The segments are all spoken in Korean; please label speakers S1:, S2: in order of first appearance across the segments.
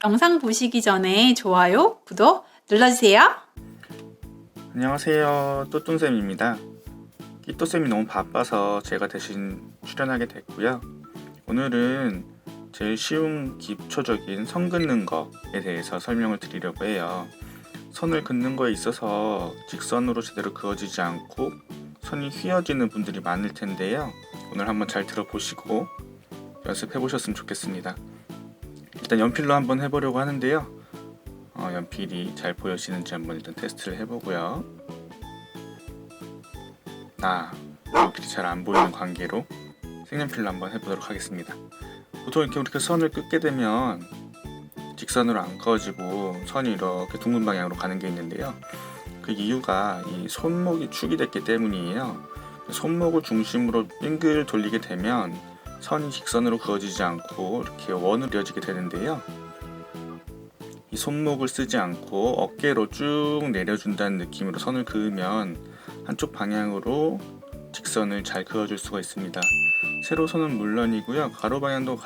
S1: 영상 보시기 전에 좋아요, 구독 눌러주세요.
S2: 안녕하세요, 또뚱쌤입니다. 끼또쌤이 너무 바빠서 제가 대신 출연하게 됐고요. 오늘은 제일 쉬운 기초적인 선 긋는 거에 대해서 설명을 드리려고 해요. 선을 긋는 거에 있어서 직선으로 제대로 그어지지 않고 선이 휘어지는 분들이 많을 텐데요. 오늘 한번 잘 들어보시고 연습해 보셨으면 좋겠습니다. 일단 연필로 한번 해보려고 하는데요. 연필이 잘 보여지는지 한번 일단 테스트를 해보고요. 연필이 잘 안 보이는 관계로 색연필로 한번 해보도록 하겠습니다. 보통 이렇게 우리가 선을 긋게 되면 직선으로 안 그어지고 선이 이렇게 둥근 방향으로 가는 게 있는데요. 그 이유가 이 손목이 축이 됐기 때문이에요. 손목을 중심으로 빙글 돌리게 되면 선이 직선으로 그어지지 않고 이렇게 원으로 이어지게 되는데요. 이 손목을 쓰지 않고 어깨로 쭉 내려준다는 느낌으로 선을 그으면 한쪽 방향으로 직선을 잘 그어줄 수가 있습니다. 세로선은 물론이고요. 가로 방향도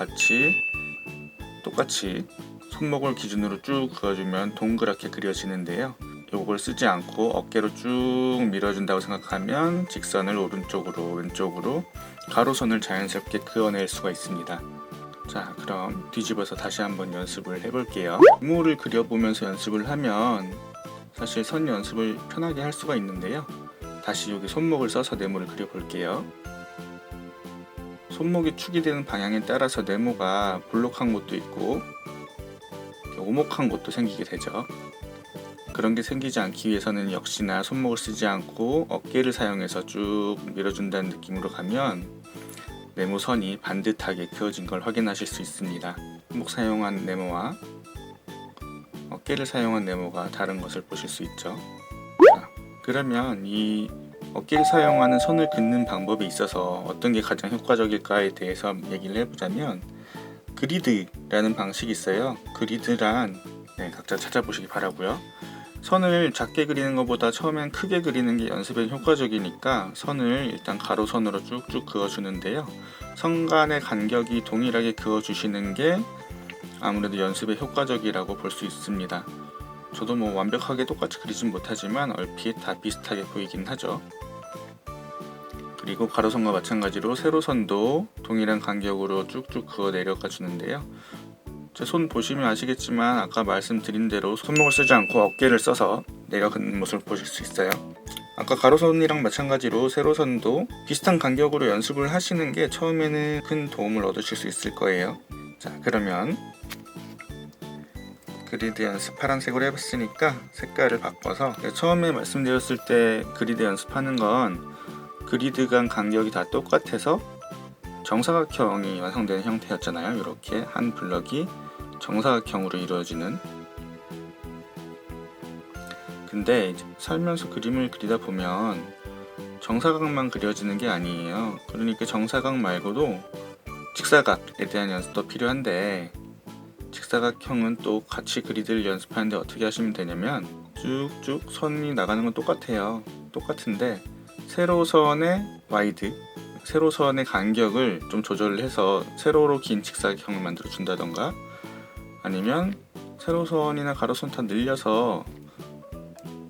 S2: 똑같이 손목을 기준으로 쭉 그어주면 동그랗게 그려지는데요. 요걸 쓰지 않고 어깨로 쭉 밀어준다고 생각하면 직선을 오른쪽으로 왼쪽으로 가로선을 자연스럽게 그어낼 수가 있습니다. 자, 그럼 뒤집어서 다시 한번 연습을 해볼게요. 네모를 그려보면서 연습을 하면 사실 선 연습을 편하게 할 수가 있는데요. 다시 여기 손목을 써서 네모를 그려볼게요. 손목이 축이 되는 방향에 따라서 네모가 볼록한 곳도 있고 오목한 곳도 생기게 되죠. 그런 게 생기지 않기 위해서는 역시나 손목을 쓰지 않고 어깨를 사용해서 쭉 밀어준다는 느낌으로 가면 네모선이 반듯하게 그어진 걸 확인하실 수 있습니다. 손목 사용한 네모와 어깨를 사용한 네모가 다른 것을 보실 수 있죠. 자, 그러면 이 어깨를 사용하는 선을 긋는 방법에 있어서 어떤 게 가장 효과적일까에 대해서 얘기를 해보자면 그리드라는 방식이 있어요. 그리드란 각자 찾아보시기 바라고요. 선을 작게 그리는 것보다 처음엔 크게 그리는 게 연습에 효과적이니까 선을 일단 가로선으로 쭉쭉 그어주는데요. 선 간의 간격이 동일하게 그어주시는 게 아무래도 연습에 효과적이라고 볼 수 있습니다. 저도 완벽하게 똑같이 그리진 못하지만 얼핏 다 비슷하게 보이긴 하죠. 그리고 가로선과 마찬가지로 세로선도 동일한 간격으로 쭉쭉 그어 내려가 주는데요. 제 손 보시면 아시겠지만 아까 말씀드린 대로 손목을 쓰지 않고 어깨를 써서 내려가는 모습을 보실 수 있어요. 아까 가로선이랑 마찬가지로 세로선도 비슷한 간격으로 연습을 하시는 게 처음에는 큰 도움을 얻으실 수 있을 거예요. 자, 그러면 그리드 연습 파란색으로 해봤으니까 색깔을 바꿔서 처음에 말씀드렸을 때 그리드 연습하는 건 그리드 간 간격이 다 똑같아서 정사각형이 완성되는 형태였잖아요. 이렇게 한 블럭이 정사각형으로 이루어지는. 근데 이제 살면서 그림을 그리다 보면 정사각만 그려지는 게 아니에요. 그러니까 정사각 말고도 직사각에 대한 연습도 필요한데 직사각형은 또 같이 그리드를 연습하는데 어떻게 하시면 되냐면 쭉쭉 선이 나가는 건 똑같아요. 똑같은데 세로선의 와이드, 세로선의 간격을 좀 조절을 해서 세로로 긴 직사각형을 만들어 준다던가 아니면 세로선이나 가로선 다 늘려서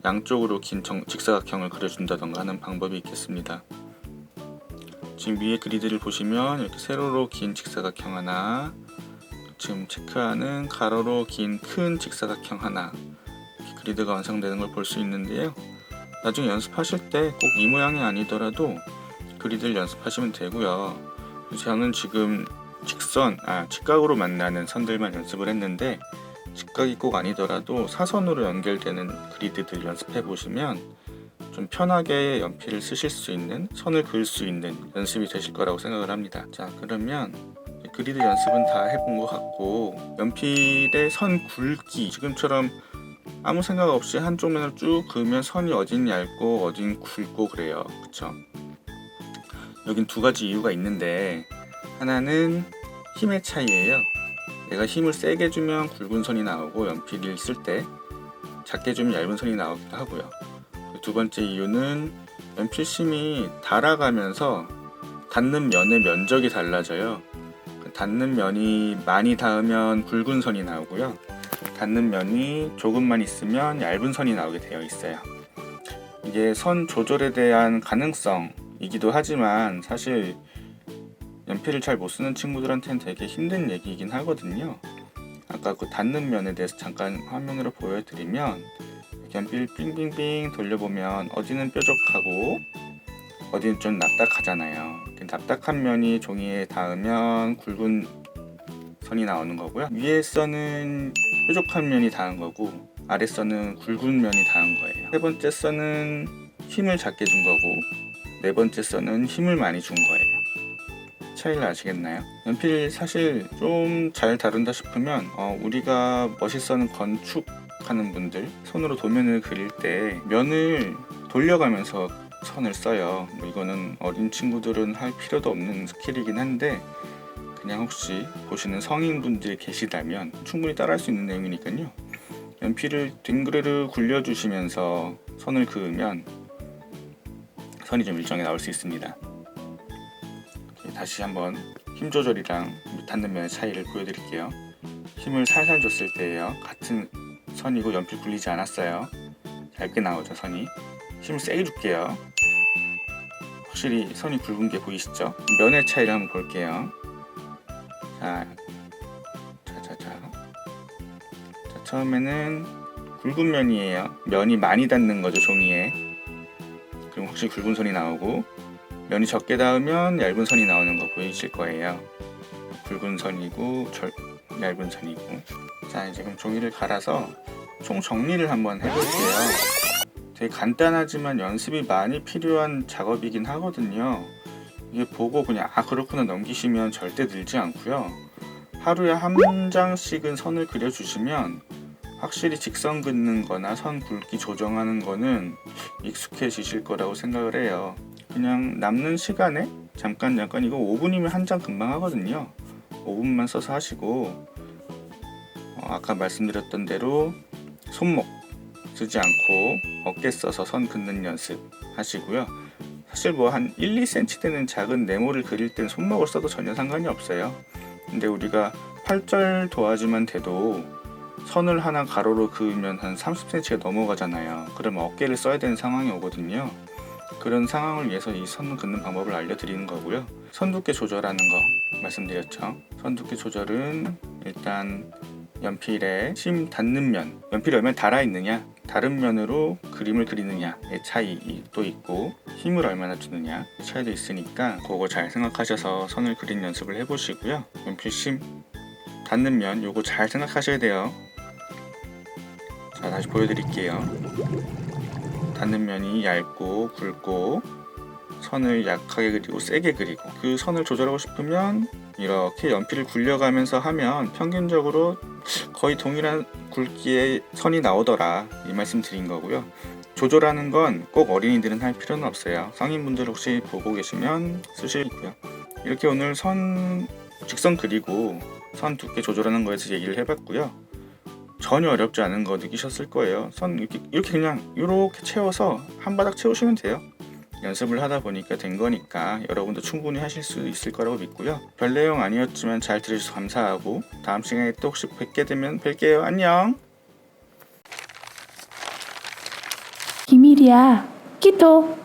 S2: 양쪽으로 긴 직사각형을 그려준다던가 하는 방법이 있겠습니다. 지금 위에 그리드를 보시면 이렇게 세로로 긴 직사각형 하나, 지금 체크하는 가로로 긴 큰 직사각형 하나, 이렇게 그리드가 완성되는 걸 볼 수 있는데요. 나중에 연습하실 때 꼭 이 모양이 아니더라도 그리드를 연습하시면 되고요. 저는 지금 직각으로 만나는 선들만 연습을 했는데 직각이 꼭 아니더라도 사선으로 연결되는 그리드들 연습해 보시면 좀 편하게 연필을 쓰실 수 있는, 선을 그을 수 있는 연습이 되실 거라고 생각을 합니다. 자, 그러면 그리드 연습은 다 해본 것 같고 연필의 선 굵기, 지금처럼 아무 생각 없이 한쪽 면을 쭉 그으면 선이 어딘 얇고 어딘 굵고 그래요. 그쵸? 여긴 두 가지 이유가 있는데 하나는 힘의 차이예요. 내가 힘을 세게 주면 굵은 선이 나오고 연필을 쓸 때 작게 주면 얇은 선이 나오기도 하고요. 두 번째 이유는 연필심이 닳아가면서 닿는 면의 면적이 달라져요. 닿는 면이 많이 닿으면 굵은 선이 나오고요. 닿는 면이 조금만 있으면 얇은 선이 나오게 되어 있어요. 이게 선 조절에 대한 가능성이기도 하지만 사실 연필을 잘 못 쓰는 친구들한테는 되게 힘든 얘기이긴 하거든요. 아까 그 닿는 면에 대해서 잠깐 화면으로 보여드리면 연필 빙빙빙 돌려보면 어디는 뾰족하고 어디는 좀 납작하잖아요. 납작한 면이 종이에 닿으면 굵은 선이 나오는 거고요. 위에 선은 뾰족한 면이 닿은 거고 아랫선은 굵은 면이 닿은 거예요. 세 번째 선은 힘을 작게 준 거고 네 번째 선은 힘을 많이 준 거예요. 차이를 아시겠나요? 연필 사실 좀 잘 다룬다 싶으면 우리가 멋있어하는 건축하는 분들 손으로 도면을 그릴 때 면을 돌려가면서 선을 써요. 이거는 어린 친구들은 할 필요도 없는 스킬이긴 한데 그냥 혹시 보시는 성인분들이 계시다면 충분히 따라할 수 있는 내용이니까요. 연필을 뒹그르르 굴려주시면서 선을 그으면 선이 좀 일정하게 나올 수 있습니다. 다시 한번 힘 조절이랑 닿는 면의 차이를 보여드릴게요. 힘을 살살 줬을 때예요. 같은 선이고 연필 굴리지 않았어요. 얇게 나오죠 선이. 힘을 세게 줄게요. 확실히 선이 굵은 게 보이시죠? 면의 차이를 한번 볼게요. 자, 처음에는 굵은 면이에요. 면이 많이 닿는 거죠 종이에. 그럼 확실히 굵은 선이 나오고 면이 적게 닿으면 얇은 선이 나오는 거 보이실 거예요. 굵은 선이고 얇은 선이고. 자, 이제 그럼 종이를 갈아서 총 정리를 한번 해볼게요. 되게 간단하지만 연습이 많이 필요한 작업이긴 하거든요. 이게 보고 그냥 그렇구나 넘기시면 절대 늘지 않고요. 하루에 한 장씩은 선을 그려주시면 확실히 직선 긋는 거나 선 굵기 조정하는 거는 익숙해지실 거라고 생각을 해요. 그냥 남는 시간에 잠깐 이거 5분이면 한 장 금방 하거든요. 5분만 써서 하시고 아까 말씀드렸던 대로 손목 쓰지 않고 어깨 써서 선 긋는 연습 하시고요. 사실 한 1, 2cm 되는 작은 네모를 그릴 땐 손목을 써도 전혀 상관이 없어요. 근데 우리가 팔절 도화지만 돼도 선을 하나 가로로 그으면 한 30cm가 넘어가잖아요. 그러면 어깨를 써야 되는 상황이 오거든요. 그런 상황을 위해서 이 선 긋는 방법을 알려드리는 거고요. 선 두께 조절하는 거 말씀드렸죠. 선 두께 조절은 일단 연필에 심 닿는 면, 연필이 얼마나 닳아있느냐, 다른 면으로 그림을 그리느냐의 차이도 있고 힘을 얼마나 주느냐의 차이도 있으니까 그거 잘 생각하셔서 선을 그리는 연습을 해보시고요. 연필 심 닿는 면 요거 잘 생각하셔야 돼요. 자, 다시 보여드릴게요. 닿는 면이 얇고 굵고 선을 약하게 그리고 세게 그리고 그 선을 조절하고 싶으면 이렇게 연필을 굴려가면서 하면 평균적으로 거의 동일한 굵기의 선이 나오더라 이 말씀 드린 거고요. 조절하는 건 꼭 어린이들은 할 필요는 없어요. 성인분들 혹시 보고 계시면 쓰시고요. 이렇게 오늘 직선 그리고 선 두께 조절하는 거에서 얘기를 해봤고요. 전혀 어렵지 않은 거 느끼셨을 거예요. 선 이렇게 그냥 이렇게 채워서 한 바닥 채우시면 돼요. 연습을 하다 보니까 된 거니까 여러분도 충분히 하실 수 있을 거라고 믿고요. 별 내용 아니었지만 잘 들으셔서 감사하고 다음 시간에 또 혹시 뵙게 되면 뵐게요. 안녕.
S3: 기밀이야. 키토.